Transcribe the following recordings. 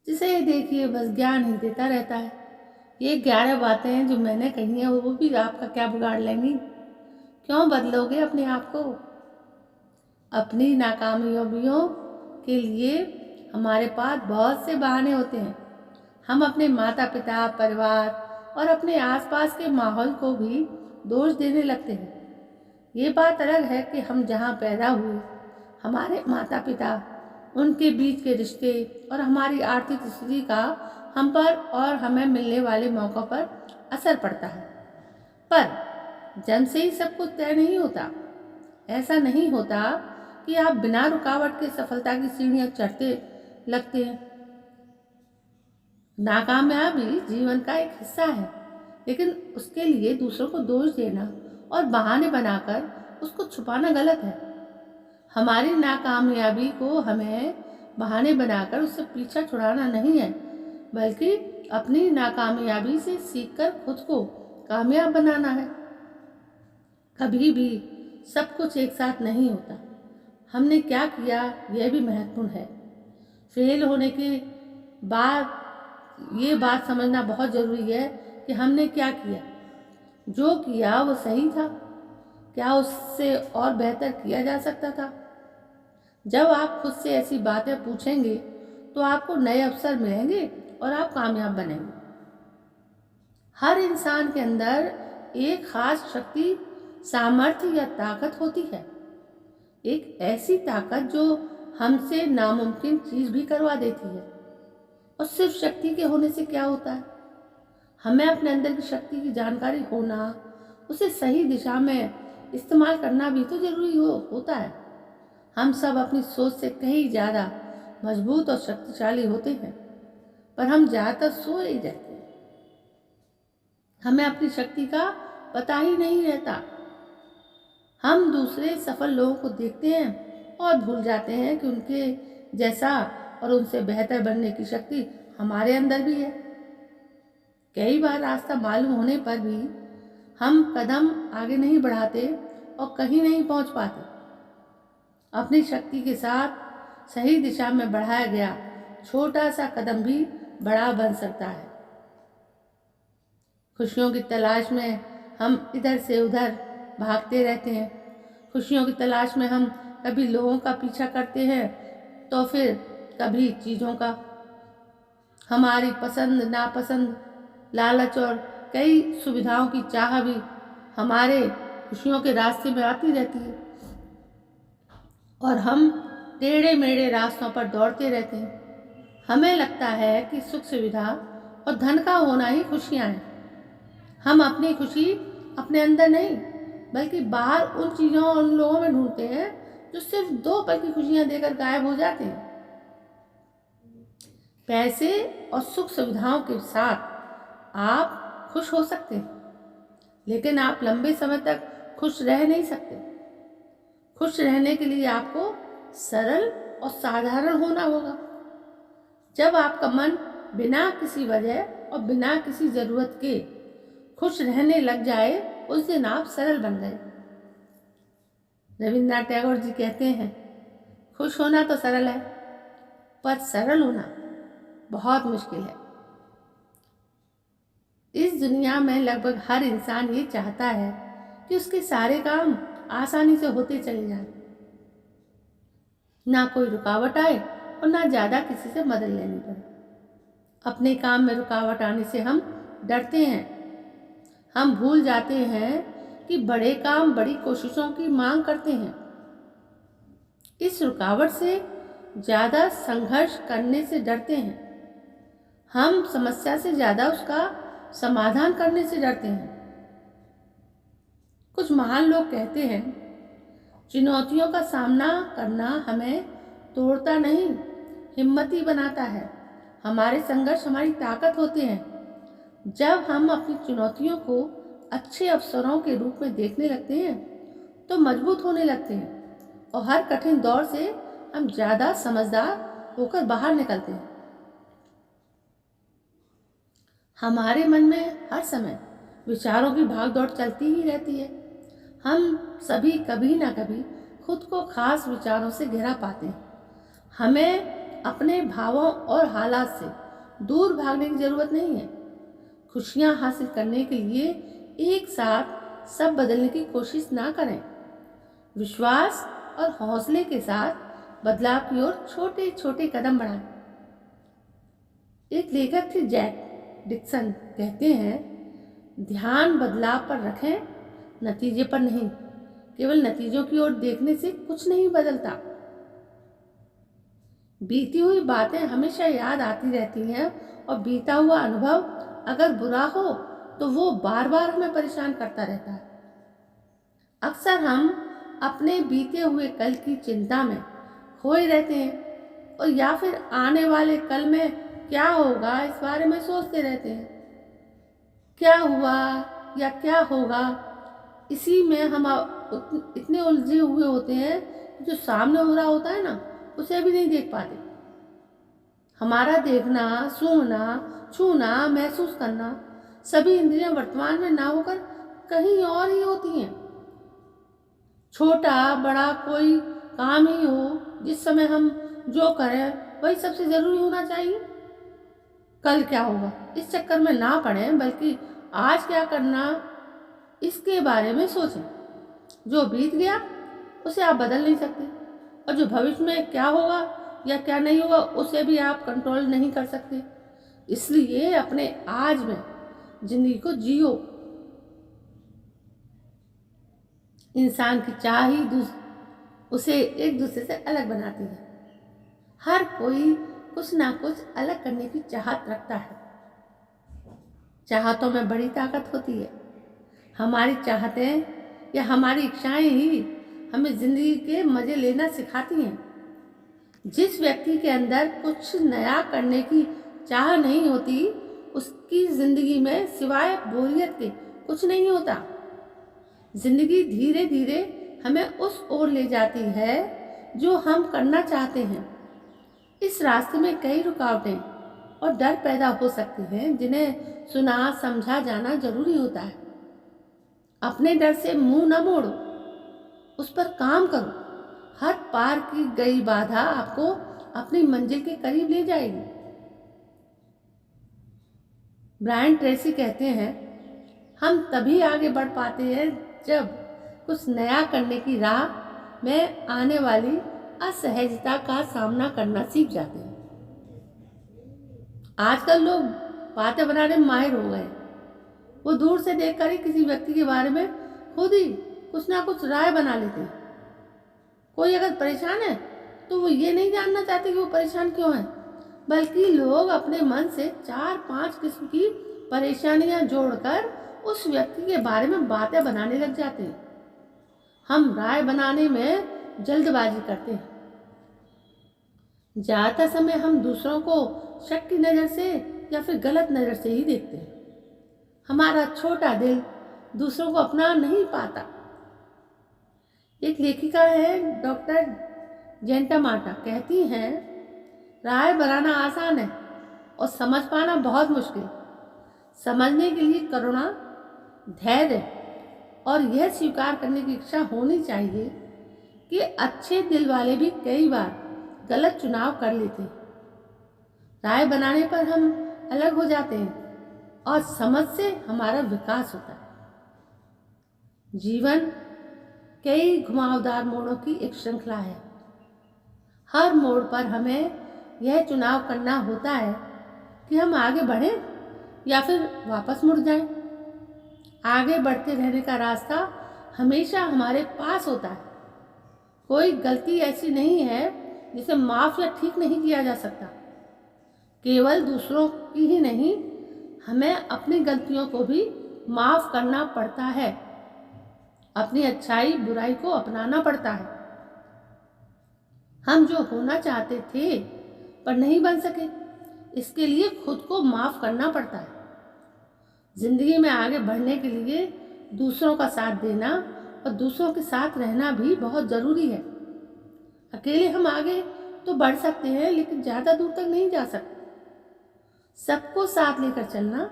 जिसे देखिए बस ज्ञान ही देता रहता है। ये 11 बातें हैं जो मैंने कही हैं, वो भी आपका क्या बिगाड़ लेंगी? क्यों बदलोगे अपने आप को? अपनी नाकामयाबियों के लिए हमारे पास बहुत से बहाने होते हैं। हम अपने माता पिता, परिवार और अपने आसपास के माहौल को भी दोष देने लगते हैं। ये बात अलग है कि हम जहाँ पैदा हुए, हमारे माता पिता, उनके बीच के रिश्ते और हमारी आर्थिक स्थिति का हम पर और हमें मिलने वाले मौक़ों पर असर पड़ता है। पर जन्म से ही सब कुछ तय नहीं होता। ऐसा नहीं होता कि आप बिना रुकावट के सफलता की सीढ़ियाँ चढ़ते लगते हैं। नाकामयाबी जीवन का एक हिस्सा है, लेकिन उसके लिए दूसरों को दोष देना और बहाने बनाकर उसको छुपाना गलत है। हमारी नाकामयाबी को हमें बहाने बनाकर उससे पीछा छुड़ाना नहीं है, बल्कि अपनी नाकामयाबी से सीखकर खुद को कामयाब बनाना है। कभी भी सब कुछ एक साथ नहीं होता। हमने क्या किया यह भी महत्वपूर्ण है। फेल होने के बाद ये बात समझना बहुत ज़रूरी है कि हमने क्या किया। जो किया वो सही था? क्या उससे और बेहतर किया जा सकता था? जब आप खुद से ऐसी बातें पूछेंगे तो आपको नए अवसर मिलेंगे और आप कामयाब बनेंगे। हर इंसान के अंदर एक खास शक्ति, सामर्थ्य या ताकत होती है। एक ऐसी ताकत जो हमसे नामुमकिन चीज़ भी करवा देती है। और सिर्फ शक्ति के होने से क्या होता है? हमें अपने अंदर की शक्ति की जानकारी होना, उसे सही दिशा में इस्तेमाल करना भी तो जरूरी होता है। हम सब अपनी सोच से कहीं ज़्यादा मजबूत और शक्तिशाली होते हैं, पर हम ज़्यादातर सोए ही रहते हैं। हमें अपनी शक्ति का पता ही नहीं रहता। हम दूसरे सफल लोगों को देखते हैं और भूल जाते हैं कि उनके जैसा और उनसे बेहतर बनने की शक्ति हमारे अंदर भी है। कई बार रास्ता मालूम होने पर भी हम कदम आगे नहीं बढ़ाते और कहीं नहीं पहुंच पाते। अपनी शक्ति के साथ सही दिशा में बढ़ाया गया छोटा सा कदम भी बड़ा बन सकता है। खुशियों की तलाश में हम इधर से उधर भागते रहते हैं। खुशियों की तलाश में हम कभी लोगों का पीछा करते हैं तो फिर कभी चीज़ों का। हमारी पसंद नापसंद, लालच और कई सुविधाओं की चाह भी हमारे खुशियों के रास्ते में आती रहती है और हम टेढ़े मेढ़े रास्तों पर दौड़ते रहते हैं। हमें लगता है कि सुख सुविधा और धन का होना ही खुशियाँ हैं। हम अपनी खुशी अपने अंदर नहीं बल्कि बाहर उन चीज़ों और उन लोगों में ढूंढते हैं जो सिर्फ 2 पल की खुशियाँ देकर गायब हो जाते हैं। पैसे और सुख सुविधाओं के साथ आप खुश हो सकते हैं, लेकिन आप लंबे समय तक खुश रह नहीं सकते। खुश रहने के लिए आपको सरल और साधारण होना होगा। जब आपका मन बिना किसी वजह और बिना किसी ज़रूरत के खुश रहने लग जाए, उस दिन आप सरल बन गए। रविन्द्रनाथ टैगोर जी कहते हैं, खुश होना तो सरल है, पर सरल होना बहुत मुश्किल है। इस दुनिया में लगभग हर इंसान ये चाहता है कि उसके सारे काम आसानी से होते चले जाएं, ना कोई रुकावट आए और ना ज़्यादा किसी से मदद लेनी पड़े। अपने काम में रुकावट आने से हम डरते हैं। हम भूल जाते हैं कि बड़े काम बड़ी कोशिशों की मांग करते हैं। इस रुकावट से ज़्यादा संघर्ष करने से डरते हैं। हम समस्या से ज़्यादा उसका समाधान करने से डरते हैं। कुछ महान लोग कहते हैं, चुनौतियों का सामना करना हमें तोड़ता नहीं, हिम्मती बनाता है। हमारे संघर्ष हमारी ताकत होते हैं। जब हम अपनी चुनौतियों को अच्छे अवसरों के रूप में देखने लगते हैं तो मजबूत होने लगते हैं और हर कठिन दौर से हम ज़्यादा समझदार होकर बाहर निकलते हैं। हमारे मन में हर समय विचारों की भागदौड़ चलती ही रहती है। हम सभी कभी ना कभी खुद को खास विचारों से घिरा पाते हैं। हमें अपने भावों और हालात से दूर भागने की जरूरत नहीं है। खुशियां हासिल करने के लिए एक साथ सब बदलने की कोशिश ना करें। विश्वास और हौसले के साथ बदलाव की ओर छोटे छोटे कदम बढ़ाएं। एक लेखक थे जैक डिक्सन, कहते हैं, ध्यान बदलाव पर रखें, नतीजे पर नहीं। केवल नतीजों की ओर देखने से कुछ नहीं बदलता। बीती हुई बातें हमेशा याद आती रहती हैं और बीता हुआ अनुभव अगर बुरा हो तो वो बार बार हमें परेशान करता रहता है। अक्सर हम अपने बीते हुए कल की चिंता में खोए रहते हैं और या फिर आने वाले कल में क्या होगा इस बारे में सोचते रहते हैं। क्या हुआ या क्या होगा, इसी में हम इतने उलझे हुए होते हैं जो सामने हो रहा होता है ना, उसे भी नहीं देख पाते। हमारा देखना, सूंघना, छूना, महसूस करना, सभी इंद्रियां वर्तमान में ना होकर कहीं और ही होती हैं। छोटा बड़ा कोई काम ही हो, जिस समय हम जो करें वही सबसे जरूरी होना चाहिए। कल क्या होगा इस चक्कर में ना पड़ें, बल्कि आज क्या करना इसके बारे में सोचें। जो बीत गया उसे आप बदल नहीं सकते और जो भविष्य में क्या होगा या क्या नहीं होगा उसे भी आप कंट्रोल नहीं कर सकते। इसलिए अपने आज में जिंदगी को जियो। इंसान की चाह ही उसे एक दूसरे से अलग बनाती है। हर कोई कुछ ना कुछ अलग करने की चाहत रखता है। चाहतों में बड़ी ताकत होती है। हमारी चाहतें या हमारी इच्छाएं ही हमें जिंदगी के मजे लेना सिखाती हैं। जिस व्यक्ति के अंदर कुछ नया करने की चाह नहीं होती, उसकी जिंदगी में सिवाय बोरियत के कुछ नहीं होता। जिंदगी धीरे धीरे हमें उस ओर ले जाती है जो हम करना चाहते हैं। इस रास्ते में कई रुकावटें और डर पैदा हो सकते हैं, जिन्हें सुना समझा जाना जरूरी होता है। अपने डर से मुंह न मोड़ो, उस पर काम करो। हर पार की गई बाधा आपको अपनी मंजिल के करीब ले जाएगी। ब्रायन ट्रेसी कहते हैं, हम तभी आगे बढ़ पाते हैं जब कुछ नया करने की राह में आने वाली असहजता का सामना करना सीख जाते हैं। आजकल लोग बातें बनाने में माहिर हो गए। वो दूर से देखकर ही किसी व्यक्ति के बारे में खुद ही कुछ ना कुछ राय बना लेते हैं। कोई अगर परेशान है तो वो ये नहीं जानना चाहते कि वो परेशान क्यों है, बल्कि लोग अपने मन से 4-5 किस्म की परेशानियां जोड़कर उस व्यक्ति के बारे में बातें बनाने लग जाते हैं। हम राय बनाने में जल्दबाजी करते हैं। ज़्यादातर समय हम दूसरों को शक की नज़र से या फिर गलत नज़र से ही देखते हैं। हमारा छोटा दिल दूसरों को अपना नहीं पाता। एक लेखिका है डॉक्टर जेंटा मार्टा, कहती हैं, राय बनाना आसान है और समझ पाना बहुत मुश्किल। समझने के लिए करुणा, धैर्य और यह स्वीकार करने की इच्छा होनी चाहिए कि अच्छे दिल वाले भी कई बार गलत चुनाव कर लेते हैं। राय बनाने पर हम अलग हो जाते हैं और समझ से हमारा विकास होता है। जीवन कई घुमावदार मोड़ों की एक श्रृंखला है। हर मोड़ पर हमें यह चुनाव करना होता है कि हम आगे बढ़ें या फिर वापस मुड़ जाएं। आगे बढ़ते रहने का रास्ता हमेशा हमारे पास होता है। कोई गलती ऐसी नहीं है जिसे माफ़ या ठीक नहीं किया जा सकता। केवल दूसरों की ही नहीं, हमें अपनी गलतियों को भी माफ़ करना पड़ता है। अपनी अच्छाई बुराई को अपनाना पड़ता है। हम जो होना चाहते थे पर नहीं बन सके, इसके लिए खुद को माफ़ करना पड़ता है। जिंदगी में आगे बढ़ने के लिए दूसरों का साथ देना और दूसरों के साथ रहना भी बहुत ज़रूरी है। अकेले हम आगे तो बढ़ सकते हैं, लेकिन ज़्यादा दूर तक नहीं जा सकते। सबको साथ लेकर चलना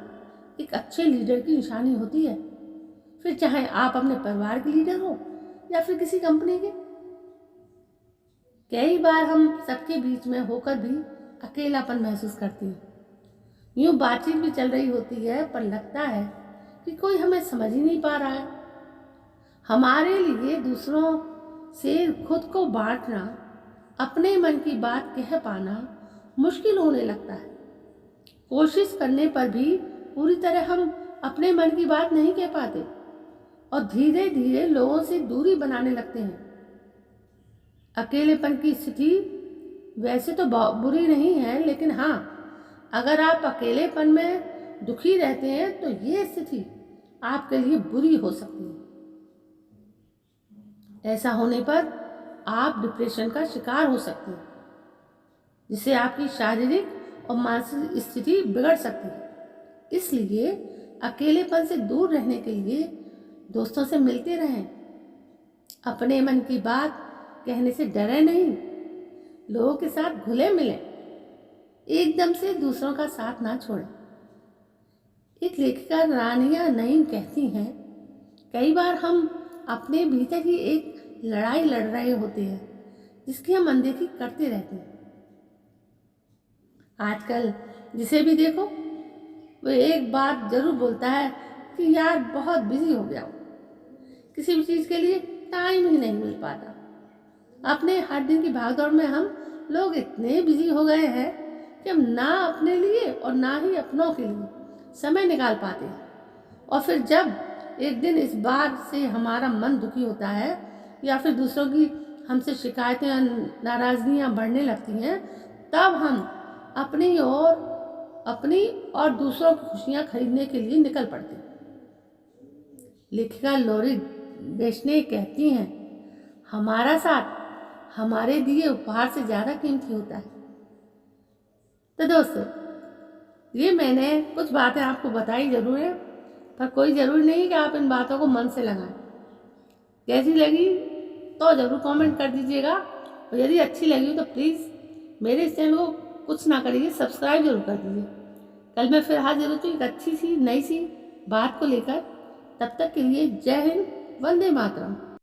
एक अच्छे लीडर की निशानी होती है, फिर चाहे आप अपने परिवार के लीडर हो या फिर किसी कंपनी के। कई बार हम सबके बीच में होकर भी अकेलापन महसूस करती हूँ। यूँ बातचीत भी चल रही होती है पर लगता है कि कोई हमें समझ ही नहीं पा रहा है। हमारे लिए दूसरों से खुद को बांटना, अपने मन की बात कह पाना मुश्किल होने लगता है। कोशिश करने पर भी पूरी तरह हम अपने मन की बात नहीं कह पाते और धीरे धीरे लोगों से दूरी बनाने लगते हैं। अकेलेपन की स्थिति वैसे तो बहुत बुरी नहीं है, लेकिन हाँ, अगर आप अकेलेपन में दुखी रहते हैं तो ये स्थिति आपके लिए बुरी हो सकती है। ऐसा होने पर आप डिप्रेशन का शिकार हो सकते हैं, जिससे आपकी शारीरिक और मानसिक स्थिति बिगड़ सकती है। इसलिए अकेलेपन से दूर रहने के लिए दोस्तों से मिलते रहें, अपने मन की बात कहने से डरे नहीं, लोगों के साथ घुले मिलें, एकदम से दूसरों का साथ ना छोड़ें। एक लेखिका रानिया नईम कहती हैं, कई बार हम अपने भीतर ही एक लड़ाई लड़ रहे होते हैं जिसकी हम अनदेखी करते रहते हैं। आजकल जिसे भी देखो वो एक बात जरूर बोलता है कि यार बहुत बिजी हो गया हूँ, किसी भी चीज़ के लिए टाइम ही नहीं मिल पाता। अपने हर दिन की भागदौड़ में हम लोग इतने बिजी हो गए हैं कि हम ना अपने लिए और ना ही अपनों के लिए समय निकाल पाते हैं। और फिर जब एक दिन इस बात से हमारा मन दुखी होता है या फिर दूसरों की हमसे शिकायतें और नाराज़गियाँ बढ़ने लगती हैं, तब हम अपनी और दूसरों की खुशियाँ खरीदने के लिए निकल पड़ते हैं। लेखिका लोरी डेशने कहती हैं, हमारा साथ हमारे दिए उपहार से ज़्यादा कीमती होता है। तो दोस्तों, ये मैंने कुछ बातें आपको बताई ज़रूर है, पर कोई ज़रूरी नहीं कि आप इन बातों को मन से लगाएं। कैसी लगी तो ज़रूर कमेंट कर दीजिएगा, और यदि अच्छी लगी तो प्लीज़ मेरे इस चैनल को कुछ ना करिए, सब्सक्राइब जरूर कर दीजिए। कल मैं फिर हाजिर होती हूँ एक अच्छी सी नई सी बात को लेकर। तब तक के लिए जय हिंद, वंदे मातरम।